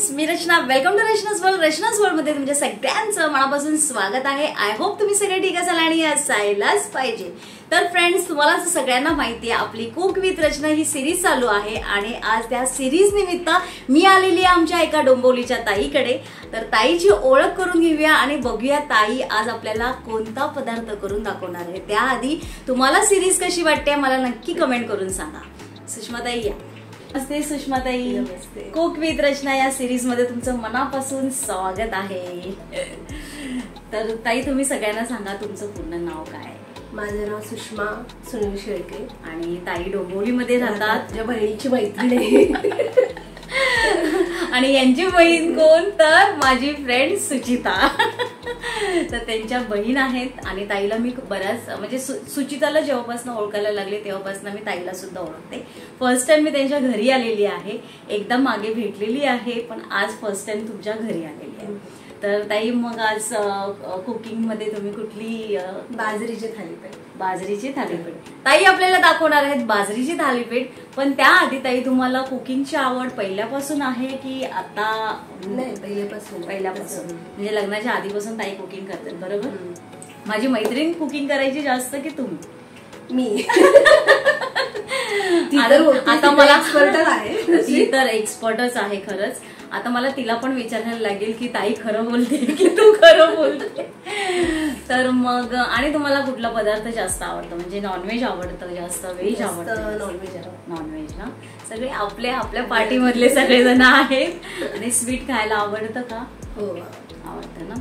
Friends, मी Rachana. Welcome to Rachana's world. Rachana's world मध्ये तुमच्या सगळ्यांचं मनापासून स्वागत आहे. आय होप तुम्ही सगळे ठीक असाल आणि असायलाच पाहिजे. तर फ्रेंड्स, तुम्हाला सगळ्यांना माहिती आहे आपली कुक विथ रचना ही सिरीज चालू आहे आणि आज त्या सिरीज निमित्त मी आलेली आहे आमच्या एका डोंबिवलीच्या ताईकडे. तर ताईची ओळख करून घेऊया आणि बघूया ताई आज आपल्याला कोणता पदार्थ करून दाखवणार आहे. त्याआधी तुम्हाला सिरीज कशी वाटते मला नक्की कमेंट करून सांगा. सुषमाताई या. नमस्ते सुषमाताई. कुक विथ रचना या सिरीज मध्ये तुमचं मनापासून स्वागत आहे. तर ताई, तुम्ही सगळ्यांना सांगा तुमचं पूर्ण नाव काय? माझं नाव सुषमा सुनील शेळके आणि ताई डोंबिवलीमध्ये राहतात. माझ्या बहिणीची मैत्रीण आणि यांची बहीण कोण? तर माझी फ्रेंड सुचिता. तर त्यांच्या बहीण आहेत आणि ताईला मी बऱ्याच म्हणजे सुचिताला जेव्हापासून ओळखायला लागले तेव्हापासून मी ताईला सुद्धा ओळखते. फर्स्ट टाइम मी त्यांच्या घरी आलेली आहे. एकदा मागे भेटलेली आहे, पण आज फर्स्ट टाइम तुमच्या घरी आलेली आहे. तर ताई, मग आज कुकिंग मध्ये तुम्ही कुठली? बाजरीची थालीपीठ. बाजरीची थालीपीठ ताई आपल्याला दाखवणार आहेत. बाजरीची थालीपीठ. पण त्याआधी ताई, तुम्हाला कुकिंगची आवड पहिल्यापासून आहे की आता? नाही, पहिल्यापासून. म्हणजे लग्नाच्या आधीपासून ताई कुकिंग करतात, बरोबर? माझी मैत्रीण कुकिंग करायची जास्त की तुम्ही? मी आता मला ती तर एक्सपर्टच आहे खरंच. आता मला तिला पण विचारायला लागेल की ताई खरं बोलते की तू खरं बोलते. तर मग, आणि तुम्हाला कुठला पदार्थ जास्त आवडतो? म्हणजे नॉनव्हेज आवडतं जास्त, व्हेज आवडतं? नॉनव्हेज ना. सगळे आपल्या आपल्या पार्टीमधले सगळेजण आहेत. आणि स्वीट खायला आवडतं का? हो, आवडतं ना.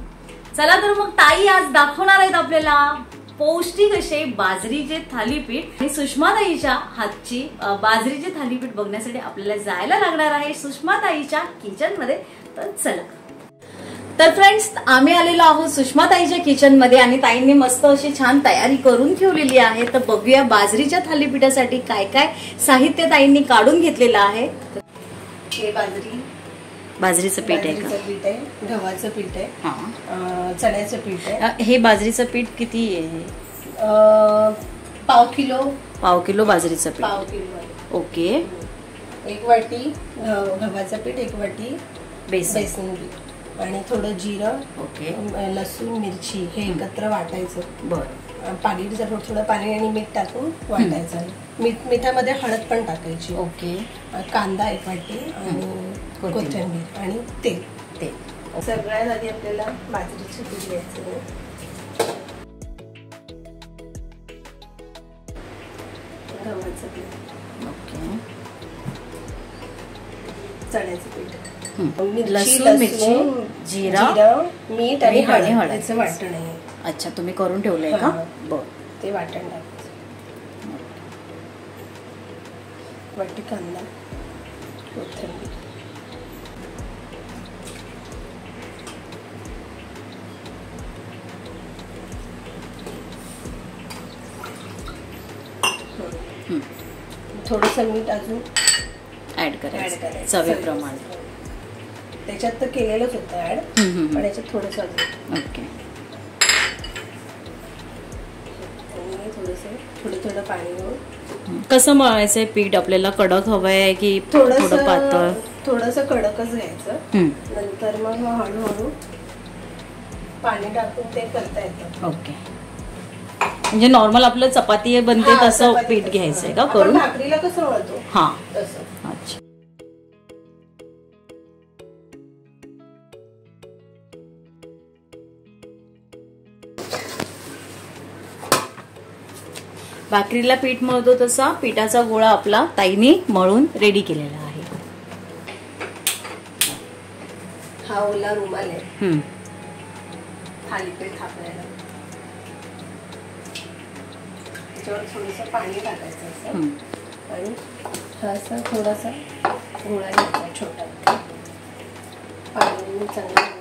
चला तर मग ताई आज दाखवणार आहेत आपल्याला पौष्टिक असे बाजरीचे थालीपीठ. आणि सुषमाताईच्या हातची बाजरीचे थालीपीठ बघण्यासाठी आपल्याला जायला लागणार आहे सुषमाताईच्या किचन मध्ये. तर चला. तर फ्रेंड्स, आम्ही आलेलो आहोत सुषमाताईच्या किचन मध्ये आणि ताईंनी मस्त अशी छान तयारी करून ठेवलेली आहे. तर बघूया बाजरीच्या थालीपीठासाठी काय काय साहित्य ताईंनी काढून घेतलेलं आहे. हे बाजरीचं पीठ आहे का? पीठ आहे, गव्हाचं पीठ आहे, चण्याचं पीठ आहे. हे बाजरीचं पीठ किती आहे? पाव किलो बाजरीचं पीठ. पाव किलो. ओके. 1 वाटी गव्हाचं पीठ, 1 वाटी बेसन पीठ आणि थोडं जिरं. ओके. लसूण, मिरची हे एकत्र वाटायचं. बरं. पाणी, थोडं पाणी आणि मीठ टाकून वाटायचं. मिठामध्ये हळद पण टाकायची. ओके. कांदा 1 वाटी आणि कोथिंबीर आणि तेल. सगळ्यात आधी आपल्याला बाजरीचं पीठ घ्यायचं. गव्हाचं पीठ. ओके. चण्याचं पीठ. लसूण, मिरची, जिरं, मीठ आणि हळद याचं वाटण आहे. अच्छा, तुम्ही करून ठेवलंय का? बरं. ते वाटण टाकायचं. वाटी कांदा, कोथिंबीर. थोडंसं मीठ अजून ऍड करायचं चवीप्रमाणे. त्याच्यात तर केलेलंच होतं ऍड, पण याच्यात थोडंसं अजून. ओके. थोडं पाणी घेऊन. कसं मळायचंय पीठ? आपल्याला कडक हवंय की थोडं पातळ? थोडंसं कडकच घ्यायचं. नंतर मग हळूहळू पाणी टाकून ते करता येतं. ओके. म्हणजे नॉर्मल आपलं चपाती बनते तसं पीठ घ्यायचंय का करून? भाकरीला कसं वळतो हा, तसं. अच्छा. भाकरीला पीठ मळतो तसा पिठाचा गोळा आपला ताईने मळून रेडी केलेला आहे. हा ओला रुमाल आहे थालीपीठ थापायला. त्याच्यावर थोडंसं पाणी टाकायचं असं आणि हा असा थोडासा गोळा घ्यायचा छोटा. पाणी चांगलं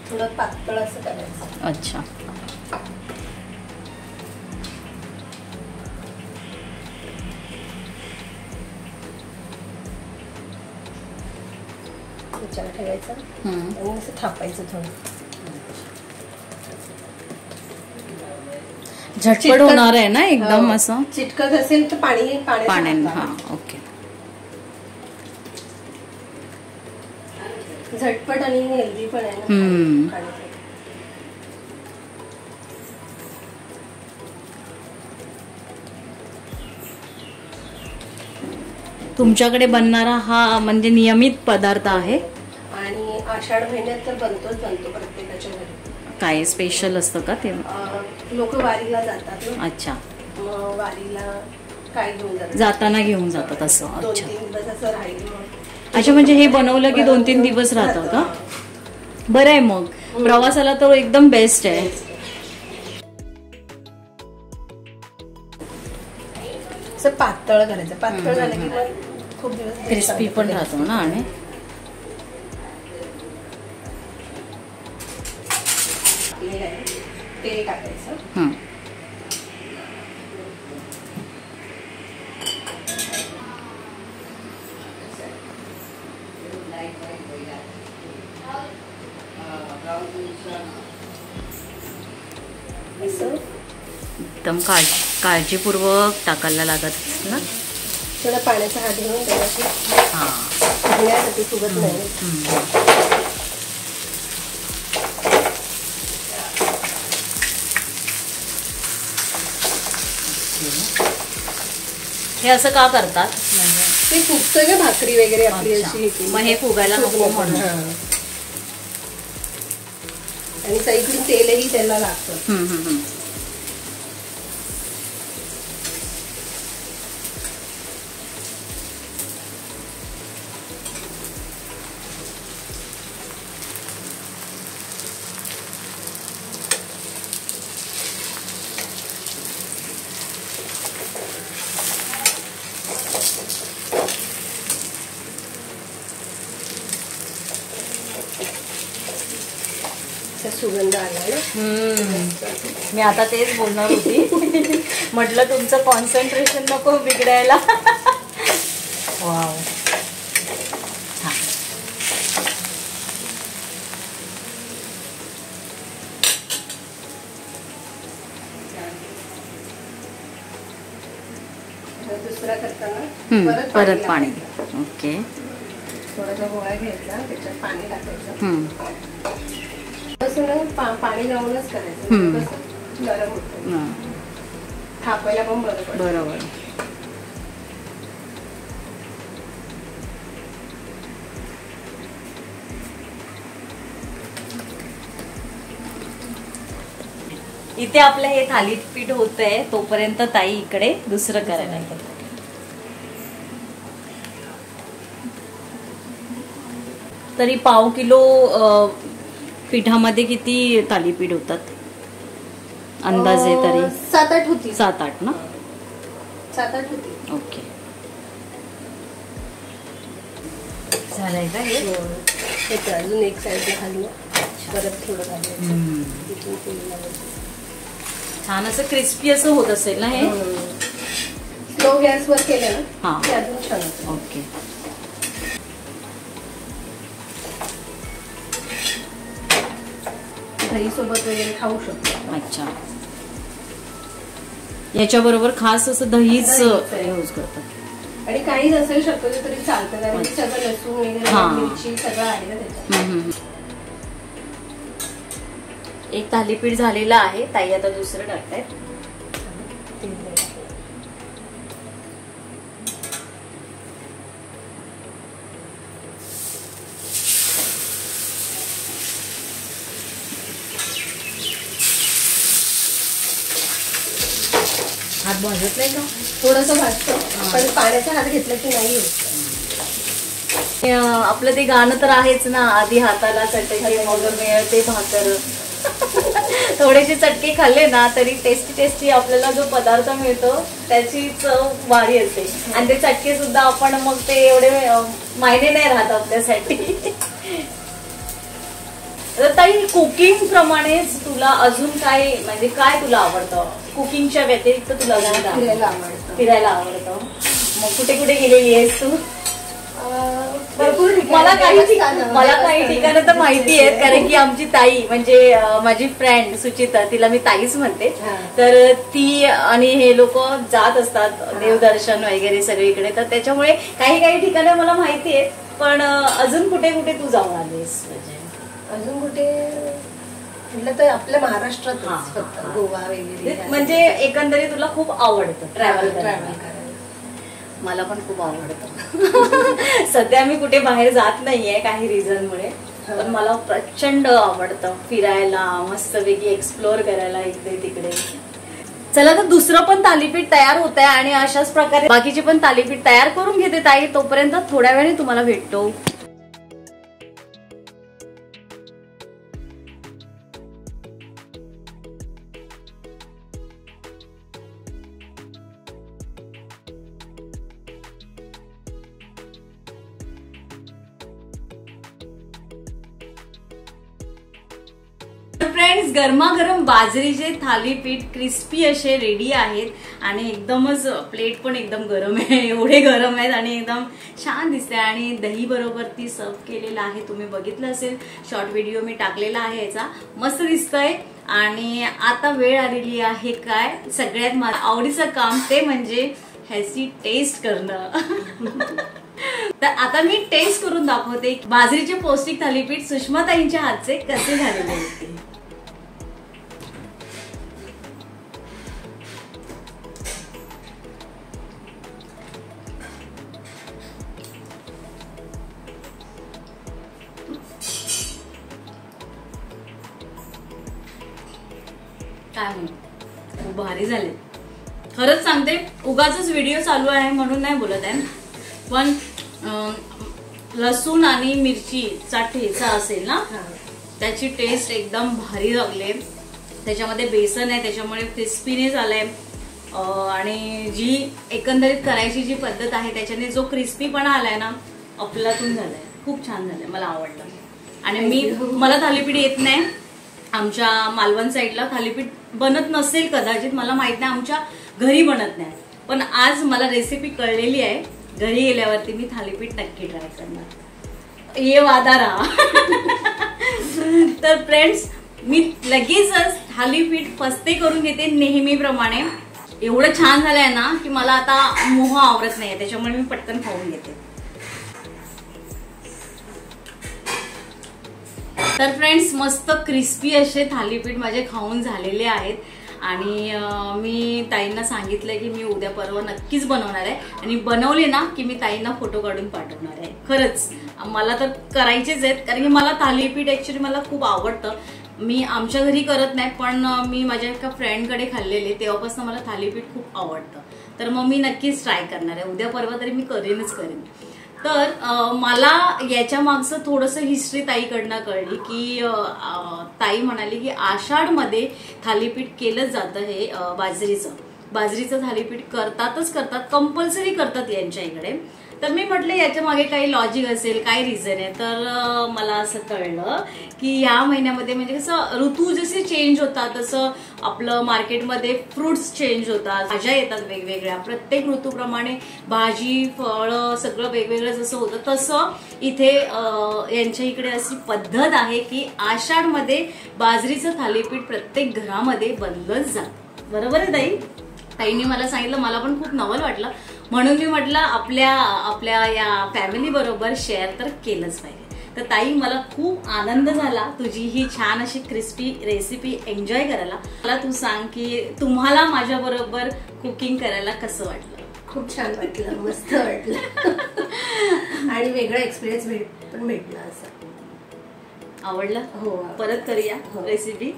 थोडं पातळ असं करायचं. अच्छा. त्याच्यावर ठेवायचं आणि असं थापायचं थोडं. झटपट होणार आहे ना एकदम असं. चिटकत असेल तर पाण्याने. हा ओके. झटपट आणि हेल्दी पण आहे ना. तुमच्याकडे बनणारा हा म्हणजे नियमित पदार्थ आहे आणि आषाढ महिन्यात तर बनतो प्रत्येकाच्या घरी. काय स्पेशल असतं का ते? लोक वारीला जातात ना. अच्छा. वारीला काय घेऊन जाताना घेऊन जातात असं. अच्छा. 2-3 दिवस असं राहील. अच्छा, म्हणजे हे बनवलं की 2-3 दिवस राहतं का? बरं आहे मग. प्रवासाला तर एकदम बेस्ट आहे. पातळ करायचं. पातळ झालं की मग खूप दिवस क्रिस्पी पण राहतो ना. आणि तेल टाकायचं. एकदम काळजीपूर्वक टाकायला लागत ना. थोडा पाण्याचा हात घेऊन धुण्यासाठी सुगत नाही. हे असं का करतात? ते फुगतं ना भाकरी वगैरे आपली अशी. मग हे फुगायला नको म्हणून. आणि सईकडून तेलही त्याला लागतं. सुगंध आला ना. मी आता तेच बोलणार होती. म्हटलं तुमचं कॉन्सन्ट्रेशन नको बिघडायला. वाव. दुसरा करताना परत पाणी. ओके. थोडासा गोळा घ्यायचा, त्याच्यात पाणी टाकायचं. पाणी लावूनच करायचं. कसं गरम होतं. थापायला पण बरं पडतं. बरोबर. इथे आपलं हे थालीपीठ होतंय तोपर्यंत ताई इकडे दुसरं करायला लागतं. तरी पाव किलो पिठामध्ये किती थालीपीठ होतात अंदाजे? तरी 7-8 होती. 7-8 ना. 7-8 होती. ओके. झालंय का हे? अजून एक साईड घालून परत थोडं घालायचं. छान असं क्रिस्पी असं होत असेल ना हे? स्लो गॅसवर केलं ना. हा. अजून छान. ओके. दही सोबत वगैरे खाऊ शकतो. अच्छा. याच्या बरोबर खास असं दहीच यूज करतात. आणि काही नसेल शक्यतो तरी चालतं. कारण सगळं लसूण वगैरे मिरची सगळं आहे ना त्याच्यात. एक थालीपीठ झालेलं आहे. ताई आता दुसरं टाकतायत. हात भाजत नाही का? थोडंसं भाजतो, पण पाण्याचा हात घेतला की नाही होत. आपलं ते गाणं तर आहेच ना, आधी हाताला चटके मग मिळते भाकर. थोडेसे चटके खाल्ले ना तरी टेस्टी आपल्याला जो पदार्थ मिळतो त्याची चव भारी असते. आणि ते चटके सुद्धा आपण मग ते एवढे मायने नाही राहत आपल्यासाठी. ताई, कुकिंग प्रमाणेच तुला अजून काय म्हणजे काय तुला आवडतं? कुकिंगच्या व्यतिरिक्त तुला फिरायला आवडतं. फिरायला आवडतं. मग कुठे कुठे गेलेली आहेस तू? मला काही ठिकाणं तर माहिती आहेत, कारण की आमची ताई म्हणजे माझी फ्रेंड सुचिता, तिला मी ताईच म्हणते, तर ती आणि हे लोक जात असतात देवदर्शन वगैरे सगळीकडे, तर त्याच्यामुळे काही ठिकाणं मला माहिती आहेत. पण अजून कुठे कुठे तू जाऊन आलीस? अजून कुठे म्हटलं तर आपल्या महाराष्ट्रात गोवा वगैरे, म्हणजे एकंदरीत तुला खूप आवडतं ट्रॅव्हल करायला. मला पण खूप आवडतं. सध्या मी कुठे बाहेर जात नाहीये काही रिझनमुळे, पण मला प्रचंड आवडतं फिरायला, मस्तपैकी एक्सप्लोअर करायला इकडे तिकडे. चला, तर दुसरं पण थालीपीठ तयार होत आहे आणि अशाच प्रकारे बाकीचे पण थालीपीठ तयार करून घेते ताई. तोपर्यंत थोड्या वेळाने तुम्हाला भेटतो. फ्रेंड्स, गरमागरम बाजरीचे थालीपीठ क्रिस्पी असे रेडी आहेत आणि एकदमच प्लेट पण एकदम गरम आहे, एवढे गरम आहेत आणि एकदम छान दिसते. आणि दही बरोबर ती सर्व केलेलं आहे, तुम्ही बघितलं असेल, शॉर्ट व्हिडिओ मी टाकलेला आहे याचा, मस्त दिसतंय. आणि आता वेळ आलेली आहे काय सगळ्यात माझं आवडीचं काम, ते म्हणजे ह्याची टेस्ट करणं. तर आता मी टेस्ट करून दाखवते बाजरीचे पौष्टिक थालीपीठ सुषमाताईंच्या हातचे कसे झालेले आहेत. काय खूप भारी झाले, खरंच सांगते. उगाचच व्हिडिओ चालू आहे म्हणून नाही बोलत आहे, पण लसूण आणि मिरचीचा ठेचा असेल ना, त्याची टेस्ट एकदम भारी लागले. त्याच्यामध्ये बेसन आहे, त्याच्यामुळे क्रिस्पीनेस आलाय. आणि जी एकंदरीत करायची जी पद्धत आहे त्याच्याने जो क्रिस्पीपणा आलाय ना, अफलातून झालाय, खूप छान झालंय, मला आवडलं. आणि मला थालीपीठ येत नाही, आमच्या मालवण साईडला थालीपीठ बनत नसेल कदाचित, मला माहित नाही, आमच्या घरी बनत नाही. पण आज मला रेसिपी कळलेली आहे, घरी गेल्यावरती मी थालीपीठ नक्की ट्राय करणार. ये वादा रहा. तर फ्रेंड्स, मी लगेचच थालीपीठ फस्ते करून घेते नेहमीप्रमाणे. एवढं छान झालंय ना की मला आता मोह आवरत नाहीये, त्याच्यामुळे मी पटकन खाऊन घेते. तर फ्रेंड्स, मस्त क्रिस्पी असे थालीपीठ माझे खाऊन झालेले आहेत. आणि मी ताईंना सांगितलंय की मी उद्या परवा नक्कीच बनवणार आहे, आणि बनवले ना की मी ताईंना फोटो काढून पाठवणार आहे. खरंच मला तर करायचेच आहेत, कारण की मला थालीपीठ ऍक्च्युली मला खूप आवडतं. मी आमच्या घरी करत नाही, पण मी माझ्या एका फ्रेंडकडे खाल्लेले, तेव्हापासून मला थालीपीठ खूप आवडतं. तर मग मी नक्कीच ट्राय करणार आहे, उद्या परवा तरी मी करेनच करेन. तर मला याच्या मागचं थोडंसं हिस्ट्री ताईकडनं कळली की ताई म्हणाली की आषाढमध्ये थालीपीठ केलं जातं. हे बाजरीचं थालीपीठ करतात, कंपल्सरी करतात यांच्या इकडे. तर मी म्हटलं याच्या मागे काही लॉजिक असेल, काय रिझन आहे. तर मला असं कळलं की या महिन्यामध्ये म्हणजे कसं ऋतू जसे चेंज होतात तसं आपलं मार्केटमध्ये फ्रुट्स चेंज होतात, भाज्या येतात वेगवेगळ्या, प्रत्येक ऋतूप्रमाणे भाजी फळं सगळं वेगवेगळं जसं होतं तसं इथे यांच्या इकडे अशी पद्धत आहे की आषाढमध्ये बाजरीचं थालीपीठ प्रत्येक घरामध्ये बनलंच जातं. बरोबर आहे ताई? ताईंनी मला सांगितलं, मला पण खूप नवल वाटलं, म्हणून मी म्हटलं आपल्या या फॅमिली बरोबर शेअर तर केलंच पाहिजे. तर ताई, मला खूप आनंद झाला तुझी ही छान अशी क्रिस्पी रेसिपी एन्जॉय करायला. मला तू सांग की तुम्हाला माझ्या बरोबर कुकिंग करायला कसं वाटलं? खूप छान वाटलं, मस्त वाटलं आणि वेगळा एक्सपिरियन्स पण भेटला. असं आवडलं? हो. परत करूया रेसिपी.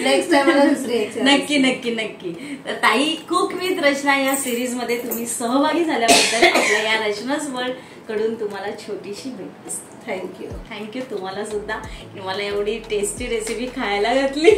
नेक्स्ट टाइम मला दुसरी. नक्की नक्की नक्की. तर ताई, कुक विथ रचना या सिरीज मध्ये तुम्ही सहभागी झाल्याबद्दल, आपल्या या रचनाज वर्ल्ड कडून तुम्हाला छोटीशी भेट असते. थँक्यू तुम्हाला सुद्धा की मला एवढी टेस्टी रेसिपी खायला घातली.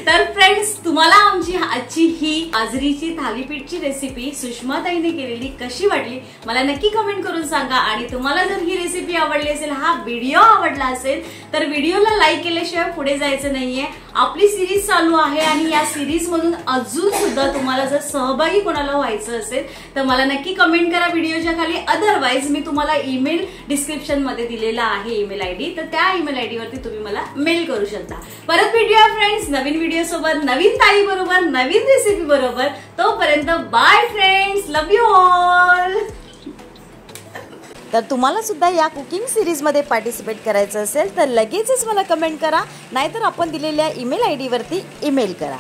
तर फ्रेंड्स, तुम्हाला आमची आजची ही बाजरीची थालीपीठची रेसिपी सुषमाताईने केलेली कशी वाटली मला नक्की कमेंट करून सांगा. आणि तुम्हाला जर ही रेसिपी आवडली असेल, हा व्हिडिओ आवडला असेल, तर व्हिडिओला लाईक केल्याशिवाय पुढे जायचं नाहीये. आपली सिरीज चालू आहे आणि या सिरीज मधून अजून सुद्धा तुम्हाला जर सहभागी कोणाला व्हायचं असेल तर मला नक्की कमेंट करा व्हिडिओच्या खाली. अदरवाईज मी तुम्हाला ईमेल डिस्क्रिप्शन मध्ये दिलेला आहे ईमेल आयडी, तर त्या ईमेल आयडी वरती तुम्ही मला मेल करू शकता. परत भेटूया फ्रेंड्स नवीन व्हिडिओ सोबत, नवीन ताई बरोबर, नवीन रेसिपी बरोबर. तोपर्यंत bye friends, love you all. तर तुम्हाला सुद्धा या कुकिंग सिरीजमध्ये पार्टिसिपेट करायचं असेल तर लगेचच मला कमेंट करा, नाहीतर आपण दिलेल्या ईमेल आयडी वरती ईमेल करा.